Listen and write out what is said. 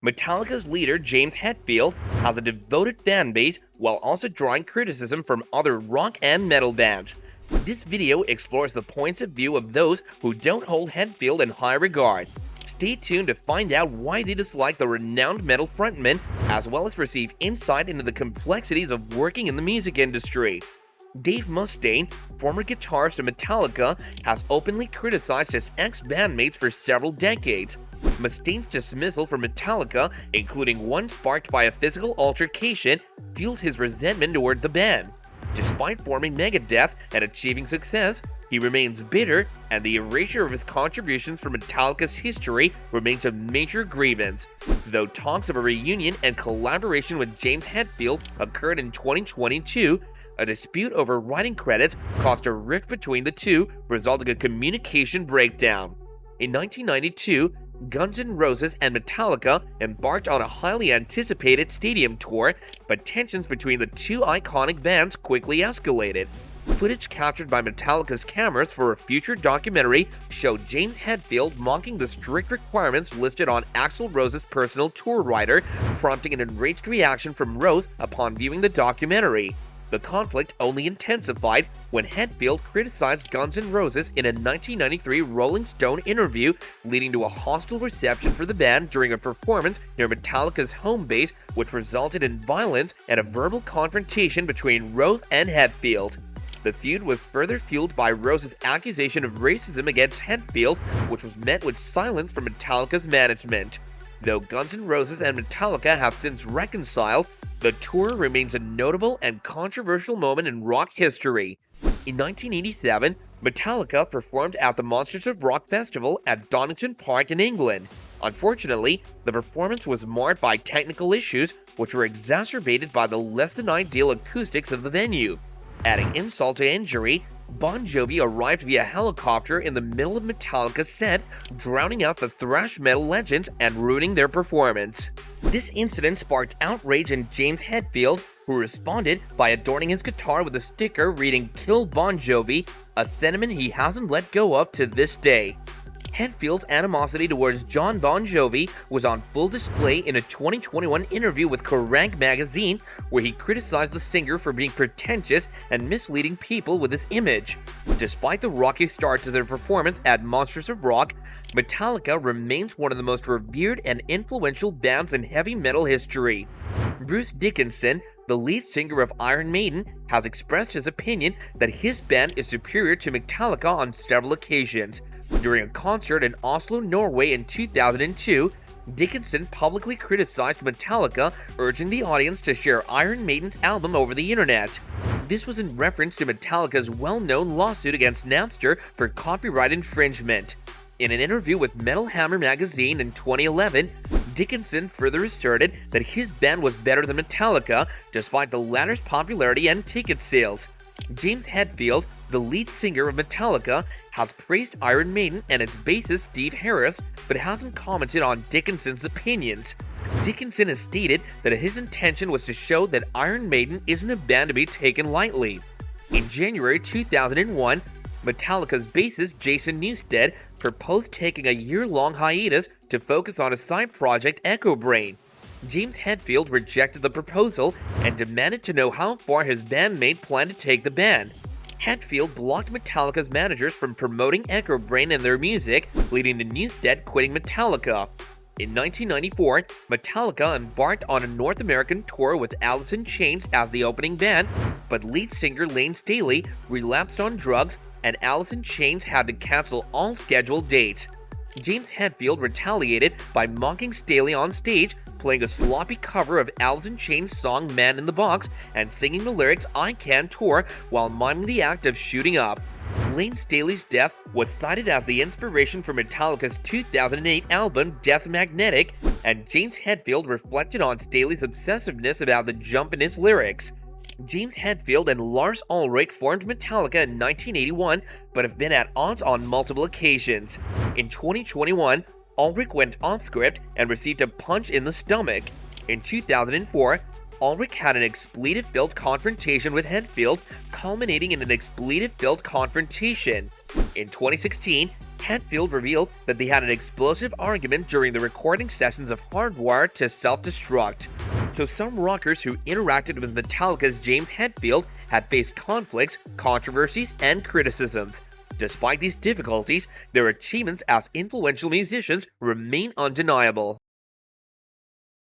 Metallica's leader, James Hetfield, has a devoted fan base while also drawing criticism from other rock and metal bands. This video explores the points of view of those who don't hold Hetfield in high regard. Stay tuned to find out why they dislike the renowned metal frontman, as well as receive insight into the complexities of working in the music industry. Dave Mustaine, former guitarist of Metallica, has openly criticized his ex-bandmates for several decades. Mustaine's dismissal from Metallica, including one sparked by a physical altercation, fueled his resentment toward the band. Despite forming Megadeth and achieving success, he remains bitter, and the erasure of his contributions from Metallica's history remains a major grievance. Though talks of a reunion and collaboration with James Hetfield occurred in 2022, a dispute over writing credits caused a rift between the two, resulting in a communication breakdown. In 1992, Guns N' Roses and Metallica embarked on a highly anticipated stadium tour, but tensions between the two iconic bands quickly escalated. Footage captured by Metallica's cameras for a future documentary showed James Hetfield mocking the strict requirements listed on Axl Rose's personal tour rider, prompting an enraged reaction from Rose upon viewing the documentary. The conflict only intensified when Hetfield criticized Guns N' Roses in a 1993 Rolling Stone interview, leading to a hostile reception for the band during a performance near Metallica's home base, which resulted in violence and a verbal confrontation between Rose and Hetfield. The feud was further fueled by Rose's accusation of racism against Hetfield, which was met with silence from Metallica's management. Though Guns N' Roses and Metallica have since reconciled, the tour remains a notable and controversial moment in rock history. In 1987, Metallica performed at the Monsters of Rock Festival at Donington Park in England. Unfortunately, the performance was marred by technical issues, which were exacerbated by the less-than-ideal acoustics of the venue. Adding insult to injury, Bon Jovi arrived via helicopter in the middle of Metallica's set, drowning out the thrash metal legends and ruining their performance. This incident sparked outrage in James Hetfield, who responded by adorning his guitar with a sticker reading "Kill Bon Jovi," a sentiment he hasn't let go of to this day. Hetfield's animosity towards Jon Bon Jovi was on full display in a 2021 interview with Kerrang! Magazine, where he criticized the singer for being pretentious and misleading people with his image. Despite the rocky start to their performance at Monsters of Rock, Metallica remains one of the most revered and influential bands in heavy metal history. Bruce Dickinson, the lead singer of Iron Maiden, has expressed his opinion that his band is superior to Metallica on several occasions. During a concert in Oslo, Norway in 2002, Dickinson publicly criticized Metallica, urging the audience to share Iron Maiden's album over the internet. This was in reference to Metallica's well-known lawsuit against Napster for copyright infringement. In an interview with Metal Hammer magazine in 2011, Dickinson further asserted that his band was better than Metallica, despite the latter's popularity and ticket sales. James Hetfield, the lead singer of Metallica, has praised Iron Maiden and its bassist Steve Harris, but hasn't commented on Dickinson's opinions. Dickinson has stated that his intention was to show that Iron Maiden isn't a band to be taken lightly. In January 2001, Metallica's bassist Jason Newsted proposed taking a year-long hiatus to focus on a side project, Echo Brain. James Hetfield rejected the proposal and demanded to know how far his bandmate planned to take the band. Hetfield blocked Metallica's managers from promoting Echo Brain and their music, leading to Newsted quitting Metallica. In 1994, Metallica embarked on a North American tour with Alice in Chains as the opening band, but lead singer Lane Staley relapsed on drugs, and Alice in Chains had to cancel all scheduled dates. James Hetfield retaliated by mocking Staley on stage, playing a sloppy cover of Alice in Chains' song Man in the Box and singing the lyrics "I Can Tour" while miming the act of shooting up. Lane Staley's death was cited as the inspiration for Metallica's 2008 album Death Magnetic, and James Hetfield reflected on Staley's obsessiveness about the jump in his lyrics. James Hetfield and Lars Ulrich formed Metallica in 1981, but have been at odds on multiple occasions. In 2021, Ulrich went off script and received a punch in the stomach. In 2004, Ulrich had an expletive-filled confrontation with Hetfield, culminating in an expletive-filled confrontation. In 2016, Hetfield revealed that they had an explosive argument during the recording sessions of Hardwired to Self-Destruct. So some rockers who interacted with Metallica's James Hetfield had faced conflicts, controversies, and criticisms. Despite these difficulties, their achievements as influential musicians remain undeniable.